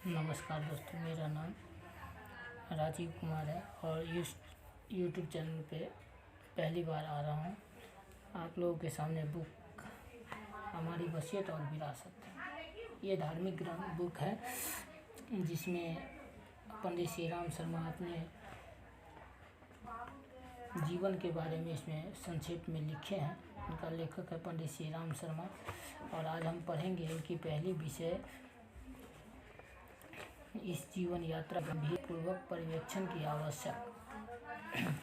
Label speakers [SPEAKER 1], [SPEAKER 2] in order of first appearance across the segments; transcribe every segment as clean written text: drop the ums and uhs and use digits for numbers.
[SPEAKER 1] नमस्कार दोस्तों, मेरा नाम राजीव कुमार है और इस यूट्यूब चैनल पे पहली बार आ रहा हूँ। आप लोगों के सामने बुक हमारी वसीयत और विरासत, ये धार्मिक ग्रंथ बुक है जिसमें पंडित श्री राम शर्मा अपने जीवन के बारे में इसमें संक्षेप में लिखे हैं। इनका लेखक है पंडित श्री राम शर्मा और आज हम पढ़ेंगे इनकी पहली विषय इस जीवन यात्रा गंभीर पूर्वक पर्यवेक्षण की आवश्यक।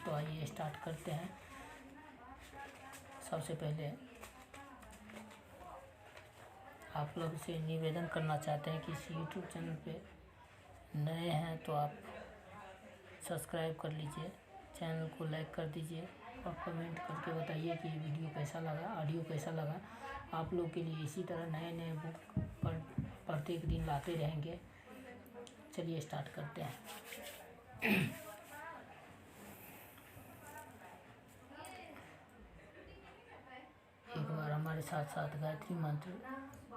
[SPEAKER 1] तो आइए स्टार्ट करते हैं। सबसे पहले आप लोग से निवेदन करना चाहते हैं कि इस यूट्यूब चैनल पे नए हैं तो आप सब्सक्राइब कर लीजिए, चैनल को लाइक कर दीजिए और कमेंट करके बताइए कि ये वीडियो कैसा लगा, ऑडियो कैसा लगा। आप लोग के लिए इसी तरह नए नए बुक प्रत्येक दिन लाते रहेंगे। चलिए स्टार्ट करते हैं। एक बार हमारे साथ साथ गायत्री मंत्र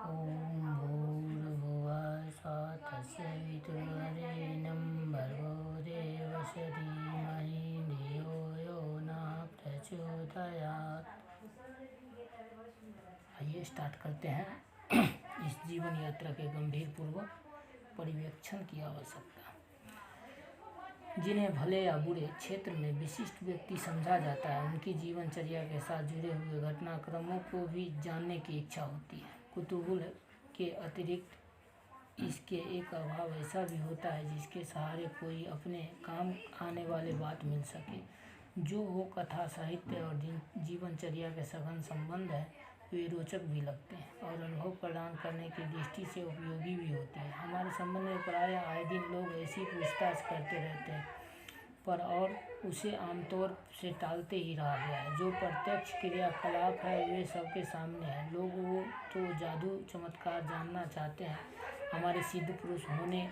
[SPEAKER 1] ओम भूर्भुवः स्वः तत्सवितुर्वरेण्यं भर्गो देवस्य धीमहि धियो यो नः प्रचोदयात्। आइए स्टार्ट करते हैं। इस जीवन यात्रा के गंभीर पूर्वक पर्यवेक्षण की आवश्यकता। जिन्हें भले या बुरे क्षेत्र में विशिष्ट व्यक्ति समझा जाता है, उनकी जीवनचर्या के साथ जुड़े हुए घटनाक्रमों को भी जानने की इच्छा होती है। कुतूहल के अतिरिक्त इसके एक अभाव ऐसा भी होता है जिसके सहारे कोई अपने काम आने वाले बात मिल सके। जो हो कथा, साहित्य और जीवनचर्या के सघन संबंध है, वे रोचक भी लगते हैं और अनुभव प्रदान करने की दृष्टि से उपयोगी भी होते हैं। हमारे संबंध में प्रायः आए दिन लोग ऐसी पूछताछ करते रहते हैं, पर और उसे आमतौर से टालते ही रहा गया है। जो प्रत्यक्ष क्रियाकलाप है वे सबके सामने है। लोग वो तो जादू चमत्कार जानना चाहते हैं। हमारे सिद्ध पुरुष होने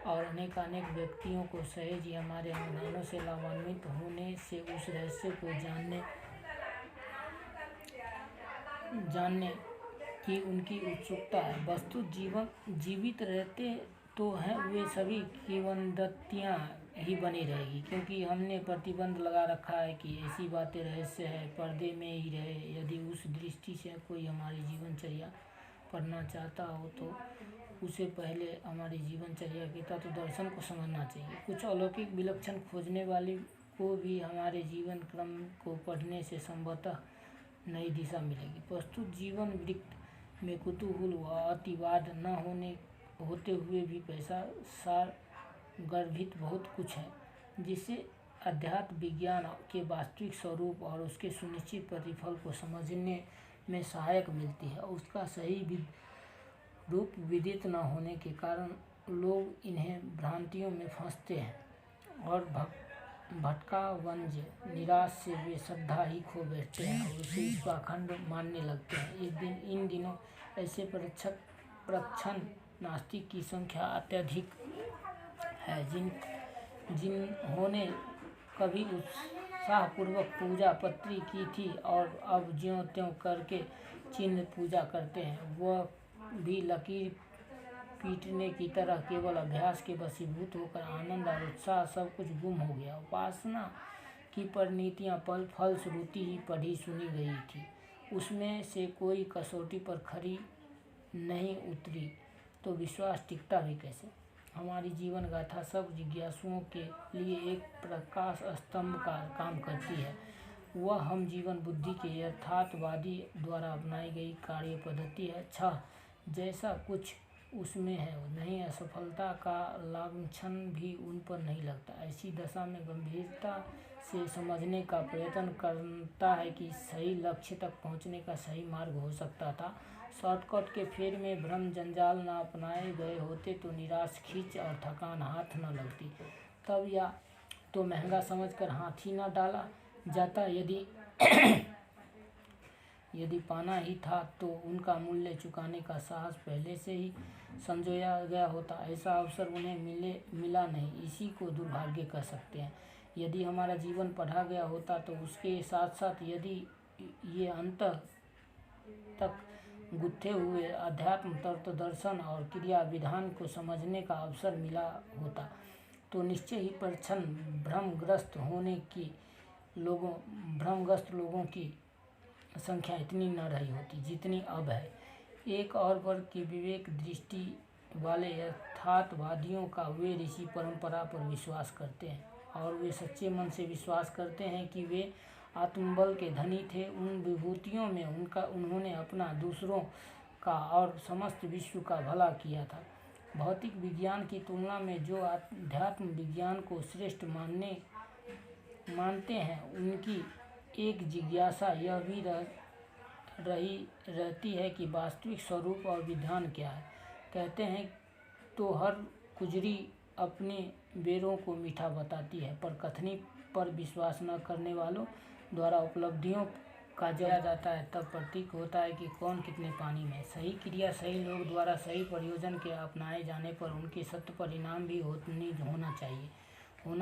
[SPEAKER 1] और अनेकानेक व्यक्तियों को सहज ही हमारे अनुदानों से लाभान्वित होने से उस रहस्य को जानने की उनकी उत्सुकता है। वस्तु जीवित रहते तो हैं, वे सभी किंवदंतियाँ ही बनी रहेगी, क्योंकि हमने प्रतिबंध लगा रखा है कि ऐसी बातें रहस्य है, पर्दे में ही रहे। यदि उस दृष्टि से कोई हमारी जीवनचर्या पढ़ना चाहता हो तो उसे पहले हमारी जीवनचर्या के तत्व दर्शन को समझना चाहिए। कुछ अलौकिक विलक्षण खोजने वाले को भी हमारे जीवन क्रम को पढ़ने से संभवतः नई दिशा मिलेगी। प्रस्तुत जीवन वृत्त में कुतूहल व अतिवाद न होते हुए भी पैसा सार गर्भित बहुत कुछ है, जिससे अध्यात्म विज्ञान के वास्तविक स्वरूप और उसके सुनिश्चित प्रतिफल को समझने में सहायक मिलती है। उसका सही रूप विदित न होने के कारण लोग इन्हें भ्रांतियों में फंसते हैं और भटकावंज निराश से वे श्रद्धा ही खो बैठते हैं और उसे पाखंड मानने लगते हैं। इन दिनों ऐसे प्रच्छन्न नास्तिक की संख्या अत्यधिक है, जिन्होंने कभी उत्साहपूर्वक पूजा पत्री की थी और अब ज्यों त्यों करके चिन्ह पूजा करते हैं। वह भी लकीर पीटने की तरह केवल अभ्यास के वशीभूत होकर आनंद और उत्साह सब कुछ गुम हो गया। उपासना की परिणतियाँ फलश्रुति ही पढ़ी सुनी गई थी, उसमें से कोई कसौटी पर खरी नहीं उतरी तो विश्वास टिकता भी कैसे। हमारी जीवन गाथा सब जिज्ञासुओं के लिए एक प्रकाश स्तंभ का काम करती है। वह हम जीवन बुद्धि के यथार्थवादी द्वारा अपनाई गई कार्य पद्धति है। जैसा कुछ उसमें है नहीं, असफलता का लांछन भी उन पर नहीं लगता। ऐसी दशा में गंभीरता से समझने का प्रयत्न करता है कि सही लक्ष्य तक पहुंचने का सही मार्ग हो सकता था। शॉर्टकट के फेर में भ्रम जंजाल न अपनाए गए होते तो निराश खींच और थकान हाथ न लगती। तब या तो महंगा समझकर हाथ ही न डाला जाता, यदि पाना ही था तो उनका मूल्य चुकाने का साहस पहले से ही संजोया गया होता। ऐसा अवसर उन्हें मिला नहीं, इसी को दुर्भाग्य कह सकते हैं। यदि हमारा जीवन पढ़ा गया होता तो उसके साथ साथ यदि ये अंत तक गुत्थे हुए अध्यात्म तत्व दर्शन और क्रिया विधान को समझने का अवसर मिला होता तो निश्चय ही परिच्छन भ्रमग्रस्त लोगों की संख्या इतनी न रही होती जितनी अब है। एक और वर्ग की विवेक दृष्टि वाले यथार्थवादियों का वे ऋषि परंपरा पर विश्वास करते हैं और वे सच्चे मन से विश्वास करते हैं कि वे आत्मबल के धनी थे। उन विभूतियों में उन्होंने अपना, दूसरों का और समस्त विश्व का भला किया था। भौतिक विज्ञान की तुलना में जो अध्यात्म विज्ञान को श्रेष्ठ मानते हैं उनकी एक जिज्ञासा यह भी रहती है कि वास्तविक स्वरूप और विधान क्या है। कहते हैं तो हर कुजरी अपने बेरों को मीठा बताती है, पर कथनी पर विश्वास न करने वालों द्वारा उपलब्धियों का जया जाता है तब प्रतीक होता है कि कौन कितने पानी में। सही क्रिया सही लोग द्वारा सही प्रयोजन के अपनाए जाने पर उनके सत्य परिणाम भी होना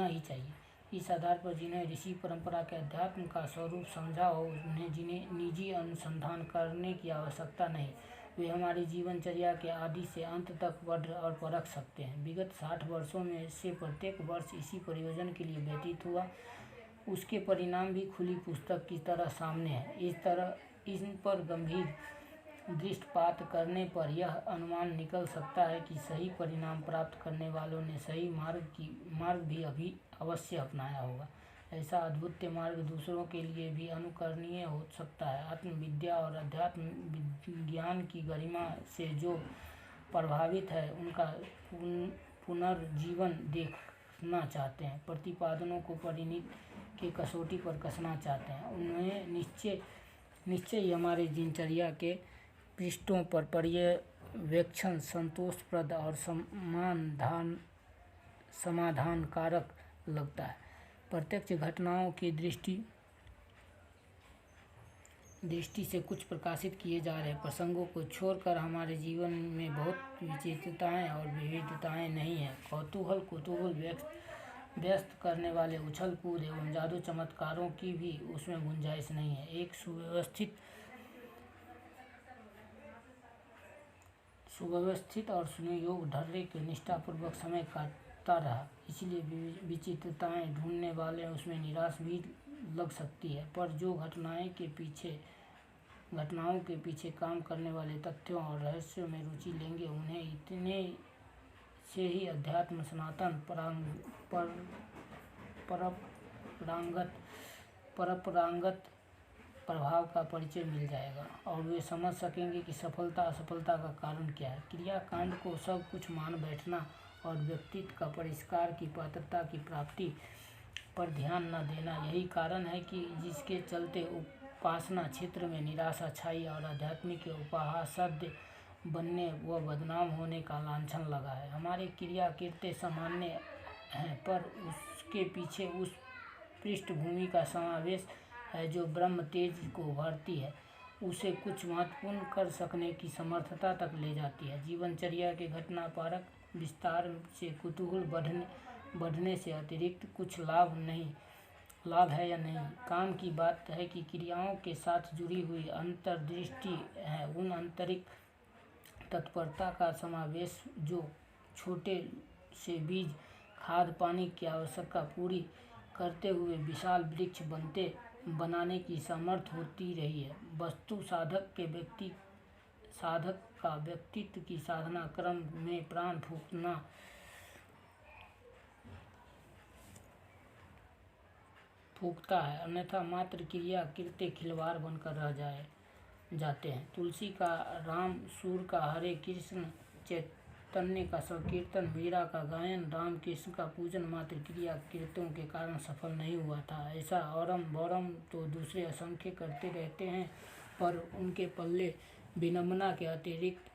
[SPEAKER 1] ही चाहिए। इस आधार पर जिन्हें ऋषि परंपरा के अध्यात्म का स्वरूप समझा हो, जिन्हें निजी अनुसंधान करने की आवश्यकता नहीं, वे हमारी जीवनचर्या के आदि से अंत तक पढ़ और परख सकते हैं। विगत 60 वर्षों में से प्रत्येक वर्ष इसी प्रयोजन के लिए व्यतीत हुआ, उसके परिणाम भी खुली पुस्तक की तरह सामने है। इन पर गंभीर दृष्टिपात करने पर यह अनुमान निकल सकता है कि सही परिणाम प्राप्त करने वालों ने सही मार्ग भी अवश्य अपनाया होगा। ऐसा अद्भुत मार्ग दूसरों के लिए भी अनुकरणीय हो सकता है। आत्मविद्या और अध्यात्म विज्ञान की गरिमा से जो प्रभावित है उनका पुनर्जीवन देखना चाहते हैं, प्रतिपादनों को परिणति के कसौटी पर कसना चाहते हैं, उन्हें निश्चय ही हमारे दिनचर्या के पृष्ठों पर पर्यवेक्षण संतोषप्रद और समाधान कारक लगता है। प्रत्यक्ष घटनाओं की दृष्टि से कुछ प्रकाशित किए जा रहे प्रसंगों को छोड़कर हमारे जीवन में बहुत विचित्रताएं और विविधताएं नहीं हैं। कुतूहल व्यस्त करने वाले उछल कूद एवं जादू चमत्कारों की भी उसमें गुंजाइश नहीं है। एक सुव्यवस्थित और सुनियोजित ढर्रे के निष्ठापूर्वक समय काटता रहा, इसलिए विचित्रताएं ढूंढने वाले उसमें निराश भी लग सकती है। पर जो घटनाओं के पीछे काम करने वाले तथ्यों और रहस्यों में रुचि लेंगे, उन्हें इतने से ही अध्यात्म सनातन परंपरागत प्रभाव का परिचय मिल जाएगा और वे समझ सकेंगे कि सफलता असफलता का कारण क्या है। क्रियाकांड को सब कुछ मान बैठना और व्यक्तित्व का परिष्कार की पात्रता की प्राप्ति पर ध्यान न देना, यही कारण है कि जिसके चलते उपासना क्षेत्र में निराशा छाई और आध्यात्मिक उपासद्य बनने व बदनाम होने का लांछन लगा है। हमारी क्रिया कीर्तें सामान्य हैं, पर उसके पीछे उस पृष्ठभूमि का समावेश है जो ब्रह्म तेज को उभारती है, उसे कुछ महत्वपूर्ण कर सकने की समर्थता तक ले जाती है। जीवनचर्या के घटना परक विस्तार से कुतूहल बढ़ने से अतिरिक्त कुछ लाभ है या नहीं। काम की बात है कि क्रियाओं के साथ जुड़ी हुई अंतर्दृष्टि है, उन आंतरिक तत्परता का समावेश जो छोटे से बीज खाद पानी की आवश्यकता पूरी करते हुए विशाल वृक्ष बनाने की समर्थ होती रही है। वस्तु साधक का व्यक्तित्व की साधना क्रम में प्राण फूंकता है, अन्यथा मात्र क्रिया कीर्तें खिलवाड़ बनकर रह जाते हैं। तुलसी का राम, सूर का हरे कृष्ण, चैतन्य का संकीर्तन, मीरा का गायन, राम कृष्ण का पूजन मात्र क्रिया कीर्तों के कारण सफल नहीं हुआ था। ऐसा औरम बौरम तो दूसरे असंख्य करते रहते हैं, पर उनके पल्ले विनम्रता के अतिरिक्त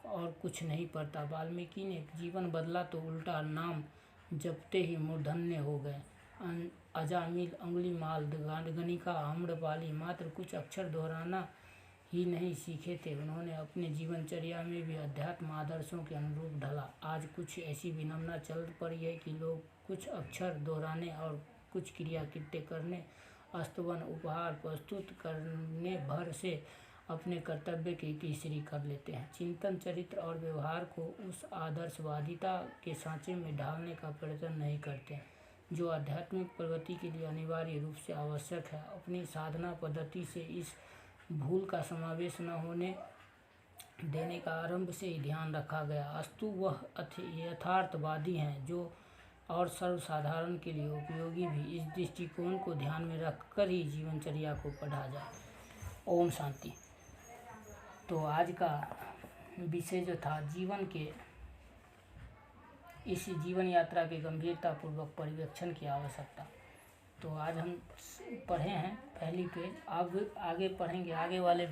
[SPEAKER 1] और कुछ नहीं पड़ता। वाल्मीकि ने जीवन बदला तो उल्टा नाम जपते ही मूर्धन्य हो गए। अजामिल, अंगुलीमाल, गणिका, आम्रपाली मात्र कुछ अक्षर दोहराना ही नहीं सीखे थे, उन्होंने अपने जीवनचर्या में भी अध्यात्म आदर्शों के अनुरूप ढला। आज कुछ ऐसी विनम्रता चल पड़ी है कि लोग कुछ अक्षर दोहराने और कुछ क्रिया कृत्य करने, स्तवन उपहार प्रस्तुत करने भर से अपने कर्तव्य की तीसरी कर लेते हैं। चिंतन, चरित्र और व्यवहार को उस आदर्शवादिता के सांचे में ढालने का प्रयत्न नहीं करते जो आध्यात्मिक प्रगति के लिए अनिवार्य रूप से आवश्यक है। अपनी साधना पद्धति से इस भूल का समावेश न होने देने का आरंभ से ही ध्यान रखा गया। अस्तु वह यथार्थवादी हैं जो और सर्वसाधारण के लिए उपयोगी भी। इस दृष्टिकोण को ध्यान में रखकर ही जीवनचर्या को पढ़ा जाए। ओम शांति। तो आज का विषय जो था जीवन के इस जीवन यात्रा के गंभीरतापूर्वक पर्यवेक्षण की आवश्यकता। तो आज हम पढ़े हैं पहली पेज, अब आगे पढ़ेंगे, आगे वाले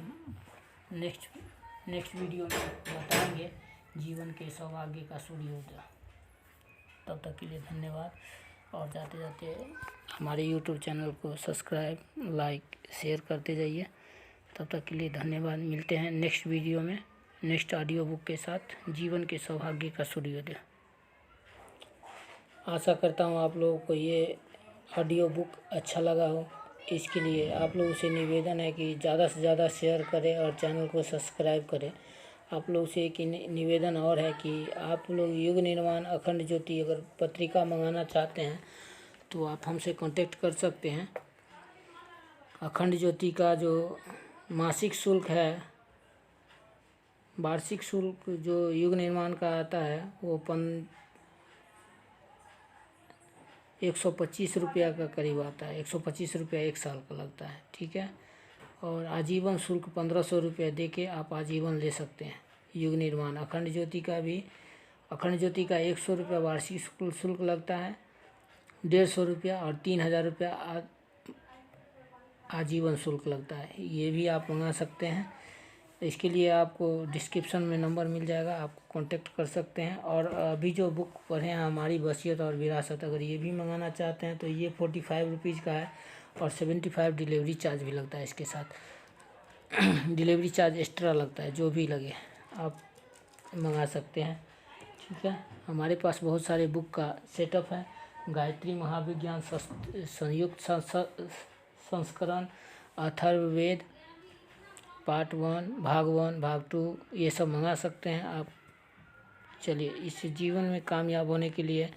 [SPEAKER 1] नेक्स्ट वीडियो में बताएंगे जीवन के सौभाग्य का सूर्योदय। तब तक के लिए धन्यवाद, और जाते जाते हमारे YouTube चैनल को सब्सक्राइब, लाइक, शेयर करते जाइए। तब तक के लिए धन्यवाद। मिलते हैं नेक्स्ट वीडियो में नेक्स्ट ऑडियो बुक के साथ, जीवन के सौभाग्य का सूर्योदय। आशा करता हूँ आप लोगों को ये ऑडियो बुक अच्छा लगा हो। इसके लिए आप लोगों से निवेदन है कि ज़्यादा से ज़्यादा शेयर करें और चैनल को सब्सक्राइब करें। आप लोग से एक निवेदन और है कि आप लोग युग निर्माण अखंड ज्योति अगर पत्रिका मंगाना चाहते हैं तो आप हमसे कांटेक्ट कर सकते हैं। अखंड ज्योति का जो मासिक शुल्क है, वार्षिक शुल्क जो युग निर्माण का आता है वो 125 रुपया का करीब आता है। 125 रुपया 1 साल का लगता है, ठीक है। और आजीवन शुल्क 1500 रुपया दे के आप आजीवन ले सकते हैं। युग निर्माण अखंड ज्योति का भी, अखंड ज्योति का 100 रुपया वार्षिक शुल्क लगता है, 150 रुपया और 3000 रुपया आजीवन शुल्क लगता है। ये भी आप मंगा सकते हैं। इसके लिए आपको डिस्क्रिप्शन में नंबर मिल जाएगा, आप कांटेक्ट कर सकते हैं। और अभी जो बुक पढ़े हैं हमारी वसीयत और विरासत, अगर ये भी मंगाना चाहते हैं तो ये 45 रुपीज़ का है और 75 डिलीवरी चार्ज भी लगता है। इसके साथ डिलीवरी चार्ज एक्स्ट्रा लगता है, जो भी लगे आप मंगा सकते हैं, ठीक है। हमारे पास बहुत सारे बुक का सेटअप है। गायत्री महाविज्ञान संयुक्त संस्करण, अथर्ववेद पार्ट 1, भाग 1, भाग 2, ये सब मंगा सकते हैं आप। चलिए, इस जीवन में कामयाब होने के लिए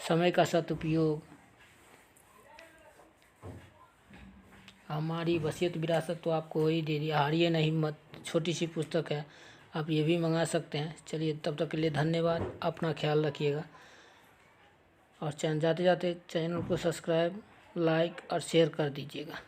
[SPEAKER 1] समय का सदुपयोग, हमारी वसीयत विरासत तो आपको वही दे दिया, हारिए नहीं मत, छोटी सी पुस्तक है, आप ये भी मंगा सकते हैं। चलिए, तब तक के लिए धन्यवाद, अपना ख्याल रखिएगा और जाते जाते चैनल को सब्सक्राइब, लाइक और शेयर कर दीजिएगा।